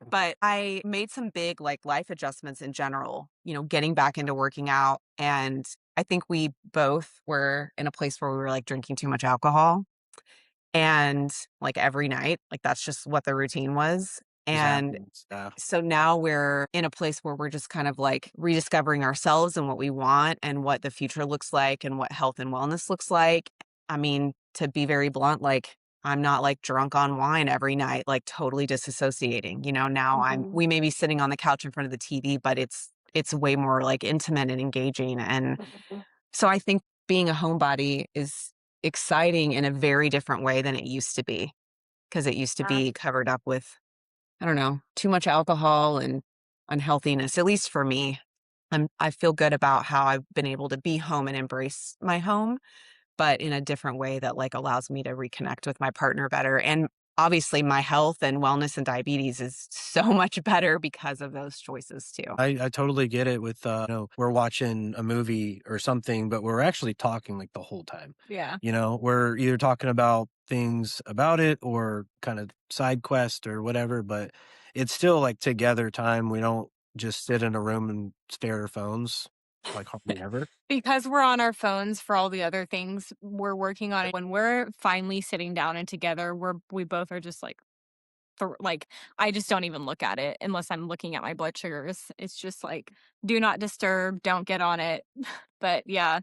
[SPEAKER 3] But I made some big like life adjustments in general, getting back into working out, and I think we both were in a place where we were like drinking too much alcohol and like every night, like that's just what the routine was.
[SPEAKER 4] Just
[SPEAKER 3] And
[SPEAKER 4] happens. Yeah.
[SPEAKER 3] so now we're in a place where we're just kind of like rediscovering ourselves and what we want and what the future looks like and what health and wellness looks like. I mean, to be very blunt, like I'm not like drunk on wine every night, like totally disassociating. Now
[SPEAKER 1] Mhm.
[SPEAKER 3] we may be sitting on the couch in front of the TV, but it's way more like intimate and engaging. And so I think being a homebody is exciting in a very different way than it used to be because it used to
[SPEAKER 1] Yeah.
[SPEAKER 3] be covered up with I don't know, too much alcohol and unhealthiness, at least for me. I feel good about how I've been able to be home and embrace my home, but in a different way that like allows me to reconnect with my partner better. And obviously my health and wellness and diabetes is so much better because of those choices too.
[SPEAKER 4] I totally get it with we're watching a movie or something, but we're actually talking like the whole time.
[SPEAKER 1] Yeah.
[SPEAKER 4] We're either talking about things about it or kind of side quest or whatever, but it's still like together time. We don't just sit in a room and stare at our phones like hardly ever.
[SPEAKER 1] Because we're on our phones for all the other things we're working on, when we're finally sitting down and together, we both are just like, I just don't even look at it unless I'm looking at my blood sugars. It's just like, do not disturb, don't get on it. But yeah,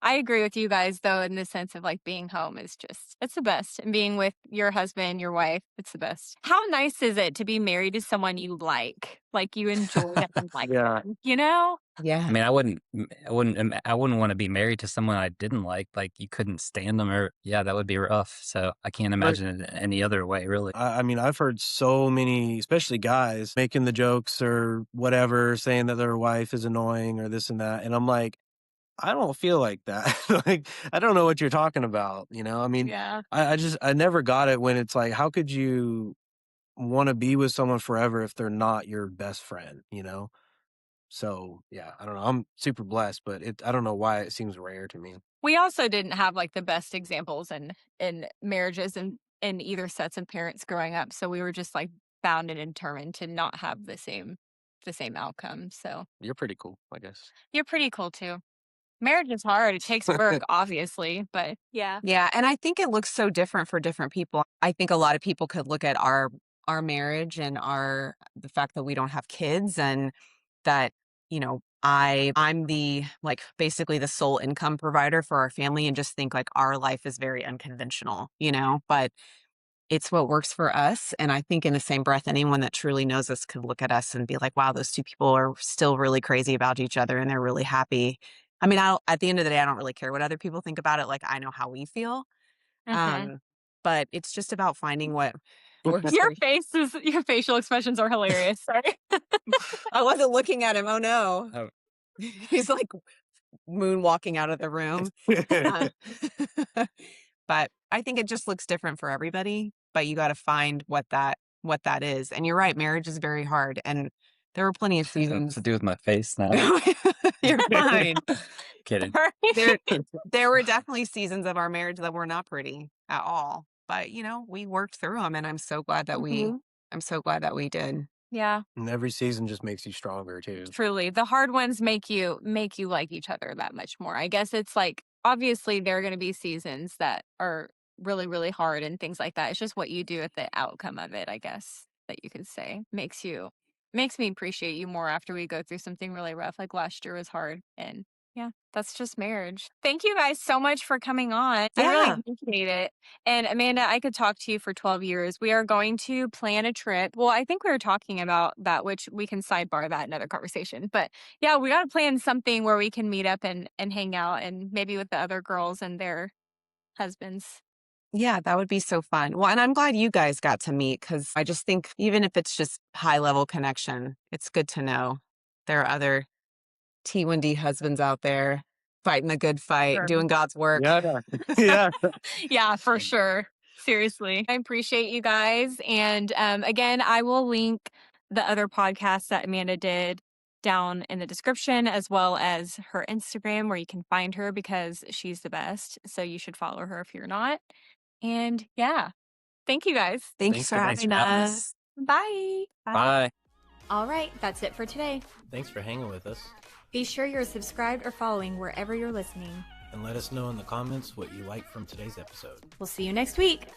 [SPEAKER 1] I agree with you guys though, in the sense of like being home is it's the best. And being with your husband, your wife, it's the best. How nice is it to be married to someone you like? Like you enjoy them and like
[SPEAKER 4] Yeah.
[SPEAKER 1] them, you know?
[SPEAKER 5] I
[SPEAKER 3] Yeah.
[SPEAKER 5] mean, I wouldn't wanna be married to someone I didn't like you couldn't stand them or yeah, that would be rough, so I can't
[SPEAKER 4] Or
[SPEAKER 5] imagine it any other way, really.
[SPEAKER 4] I mean, I've heard so many, especially guys, making the jokes or whatever, saying that their wife is annoying or this and that. And I'm like, I don't feel like that. Like, I don't know what you're talking about. I mean,
[SPEAKER 1] Yeah.
[SPEAKER 4] I never got it when it's like, how could you want to be with someone forever if they're not your best friend? So yeah, I don't know. I'm super blessed, but I don't know why it seems rare to me.
[SPEAKER 1] We also didn't have like the best examples in marriages and either sets of parents growing up. So we were just like bound and determined to not have the same outcome. So
[SPEAKER 4] You're pretty cool, I guess.
[SPEAKER 1] you're pretty cool too. Marriage is hard. It takes work, obviously, but yeah.
[SPEAKER 3] Yeah, and I think it looks so different for different people. I think a lot of people could look at our marriage and our the fact that we don't have kids and that, I'm the like basically the sole income provider for our family and just think like our life is very unconventional, but it's what works for us. And I think in the same breath, anyone that truly knows us could look at us and be like, wow, those two people are still really crazy about each other and they're really happy. I mean, at the end of the day, I don't really care what other people think about it. Like I know how we feel.
[SPEAKER 1] Mhm.
[SPEAKER 3] Um, but it's just about finding what works for
[SPEAKER 1] Your
[SPEAKER 3] you.
[SPEAKER 1] your facial expressions are hilarious. Sorry.
[SPEAKER 3] I wasn't looking at him. Oh no.
[SPEAKER 5] Oh,
[SPEAKER 3] He's like moonwalking out of the room. Uh, but I think it just looks different for everybody, but you got to find what that is. And you're right, marriage is very hard and there were plenty of
[SPEAKER 5] to
[SPEAKER 3] seasons.
[SPEAKER 5] do with my face now.
[SPEAKER 3] You're fine.
[SPEAKER 5] Kidding.
[SPEAKER 1] Sorry.
[SPEAKER 3] There there were definitely seasons of our marriage that were not pretty at all. But, we worked through them and
[SPEAKER 1] Mhm.
[SPEAKER 3] I'm so glad that we did.
[SPEAKER 1] Yeah,
[SPEAKER 4] And every season just makes you stronger too.
[SPEAKER 1] truly. The hard ones make you like each other that much more. I guess it's like obviously there are going to be seasons that are really, really hard and things like that. It's just what you do with the outcome of it, I guess, that you could say makes me appreciate you more after we go through something really rough. Like last year was hard. And yeah, that's just marriage. Thank you guys so much for coming on. I really
[SPEAKER 3] Yeah.
[SPEAKER 1] appreciate it. And Amanda, I could talk to you for 12 years. We are going to plan a trip. Well, I think we were talking about that, which we can sidebar that in another conversation. But yeah, we got to plan something where we can meet up and hang out, and maybe with the other girls and their husbands.
[SPEAKER 3] Yeah, that would be so fun. Well, and I'm glad you guys got to meet because I just think even if it's just high level connection, it's good to know there are other T1D husbands out there fighting the good fight,
[SPEAKER 1] Sure.
[SPEAKER 3] doing God's work.
[SPEAKER 4] Yeah. Yeah.
[SPEAKER 1] Yeah, for sure. Seriously. I appreciate you guys. And again, I will link the other podcasts that Amanda did down in the description, as well as her Instagram where you can find her because she's the best. So you should follow her if you're not. And yeah, thank you guys.
[SPEAKER 3] Thanks
[SPEAKER 2] Thanks
[SPEAKER 3] for
[SPEAKER 2] for
[SPEAKER 3] having
[SPEAKER 5] having
[SPEAKER 3] us.
[SPEAKER 1] Bye.
[SPEAKER 5] Bye.
[SPEAKER 1] All right, that's it for today.
[SPEAKER 2] Thanks for hanging with us.
[SPEAKER 1] Be sure you're subscribed or following wherever you're listening.
[SPEAKER 2] And let us know in the comments what you liked from today's episode.
[SPEAKER 1] We'll see you next week.